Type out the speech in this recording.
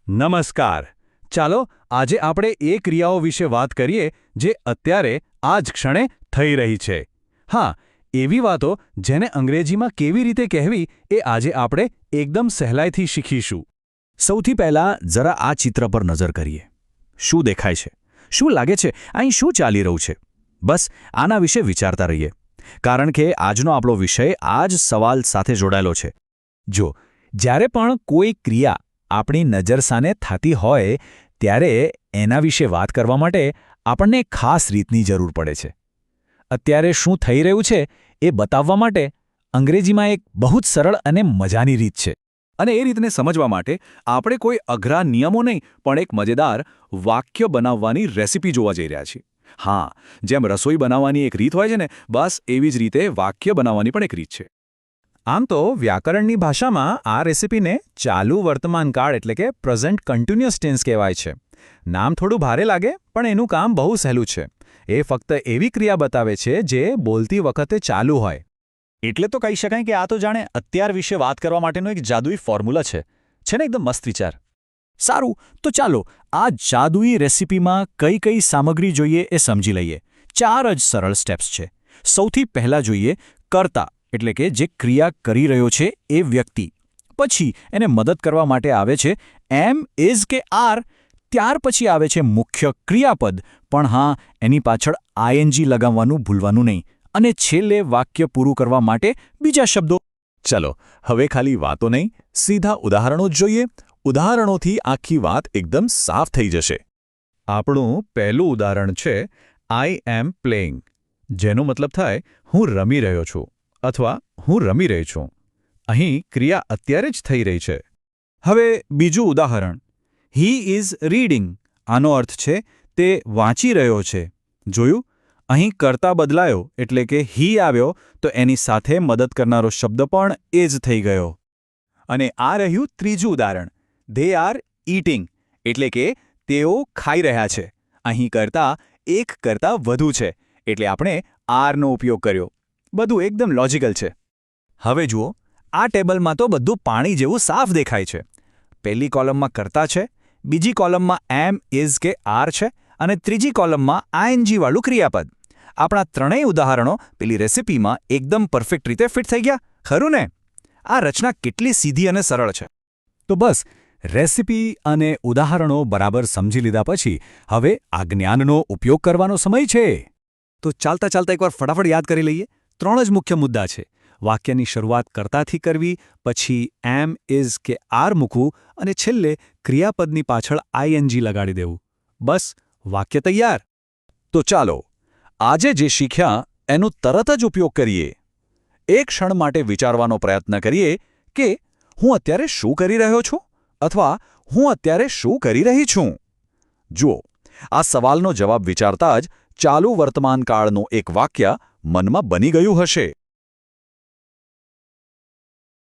નમસ્કાર. ચાલો આજે આપણે એ ક્રિયાઓ વિશે વાત કરીએ જે અત્યારે આ જ ક્ષણે થઈ રહી છે. હા, એવી વાતો જેને અંગ્રેજીમાં કેવી રીતે કહેવી એ આજે આપણે એકદમ સહેલાઈથી શીખીશું. સૌથી પહેલાં જરા આ ચિત્ર પર નજર કરીએ. શું દેખાય છે? શું લાગે છે અહીં શું ચાલી રહ્યું છે? બસ આના વિશે વિચારતા રહીએ, કારણ કે આજનો આપણો વિષય આ જ સવાલ સાથે જોડાયેલો છે. જો જ્યારે પણ કોઈ ક્રિયા આપણી નજર સામે થતી હોય ત્યારે એના વિશે વાત કરવા માટે આપણને ખાસ રીતની જરૂર પડે છે. અત્યારે શું થઈ રહ્યું છે એ બતાવવા માટે અંગ્રેજીમાં એક બહુ જ સરળ અને મજાની રીત છે. અને એ રીતને સમજવા માટે આપણે કોઈ અઘરા નિયમો નહીં પણ એક મજેદાર વાક્ય બનાવવાની રેસીપી જોવા જઈ રહ્યા છીએ. હા, જેમ રસોઈ બનાવવાની એક રીત હોય છે ને, બસ એવી જ રીતે વાક્ય બનાવવાની પણ એક રીત છે. આમ તો વ્યાકરણની ભાષામાં આ રેસીપીને ચાલુ વર્તમાનકાળ એટલે કે પ્રેઝન્ટ કન્ટિન્યુઅસ ટેન્સ કહેવાય છે. નામ થોડું ભારે લાગે પણ એનું કામ બહુ સહેલું છે. એ ફક્ત એવી ક્રિયા બતાવે છે જે બોલતી વખતે ચાલુ હોય. એટલે તો કહી શકાય કે આ તો જાણે અત્યાર વિશે વાત કરવા માટેનો એક જાદુઈ ફોર્મ્યુલા છે. છે ને એકદમ મસ્ત વિચાર. સારું, તો ચાલો આ જાદુઈ રેસીપીમાં કઈ કઈ સામગ્રી જોઈએ એ સમજી લઈએ. 4 જ સરળ સ્ટેપ્સ છે. સૌથી પહેલાં જોઈએ કર્તા, એટલે કે જે ક્રિયા કરી રહ્યો છે એ વ્યક્તિ. પછી એને મદદ કરવા માટે આવે છે એમ, ઇઝ કે આર. ત્યાર પછી આવે છે મુખ્ય ક્રિયાપદ, પણ હા, એની પાછળ આઈએનજી લગાવવાનું ભૂલવાનું નહીં. અને છેલ્લે વાક્ય પૂરું કરવા માટે બીજા શબ્દો. ચલો, હવે ખાલી વાતો નહીં, સીધા ઉદાહરણો જ જોઈએ. ઉદાહરણોથી આખી વાત એકદમ સાફ થઈ જશે. આપણું પહેલું ઉદાહરણ છે આઈ એમ પ્લેઇંગ, જેનો મતલબ થાય હું રમી રહ્યો છું અથવા હું રમી રહી છું. અહીં ક્રિયા અત્યારે જ થઈ રહી છે. હવે બીજું ઉદાહરણ, હી ઇઝ રીડિંગ. આનો અર્થ છે તે વાંચી રહ્યો છે. જોયું? અહીં કર્તા બદલાયો એટલે કે હી આવ્યો તો એની સાથે મદદ કરનારો શબ્દ પણ એ જ થઈ ગયો. અને આ રહ્યું ત્રીજું ઉદાહરણ, ધે આર ઈટિંગ, એટલે કે તેઓ ખાઈ રહ્યા છે. અહીં કર્તા એક કરતાં વધુ છે એટલે આપણે આરનો ઉપયોગ કર્યો. બધું એકદમ લોજિકલ છે. હવે જુઓ, આ ટેબલમાં તો બધું પાણી જેવું સાફ દેખાય છે. પહેલી કોલમમાં કર્તા છે, બીજી કોલમમાં એમ, ઇઝ કે આર છે અને ત્રીજી કોલમમાં આઈએનજી વાળું ક્રિયાપદ. આપણા ત્રણેય ઉદાહરણો પેલી રેસીપીમાં એકદમ પરફેક્ટ રીતે ફિટ થઈ ગયા, ખરું ને? આ રચના કેટલી સીધી અને સરળ છે. તો બસ રેસીપી અને ઉદાહરણો બરાબર સમજી લીધા પછી હવે આ જ્ઞાનનો ઉપયોગ કરવાનો સમય છે. તો ચાલતા ચાલતા એકવાર ફટાફટ યાદ કરી લઈએ. 3 જ મુખ્ય મુદ્દા છે. વાક્યની શરૂઆત કર્તાથી કરવી, પછી એમ, ઇઝ કે આર મૂકવું અને છેલ્લે ક્રિયાપદની પાછળ આઈએનજી લગાડી દેવું. બસ વાક્ય તૈયાર. તો ચાલો આજે જે શીખ્યા એનો તરત જ ઉપયોગ કરીએ. એક ક્ષણ માટે વિચારવાનો પ્રયત્ન કરીએ કે હું અત્યારે શું કરી રહ્યો છું અથવા હું અત્યારે શું કરી રહી છું. જુઓ, આ સવાલનો જવાબ વિચારતા જ ચાલુ વર્તમાનકાળનું એક વાક્ય મનમાં બની ગયું હશે.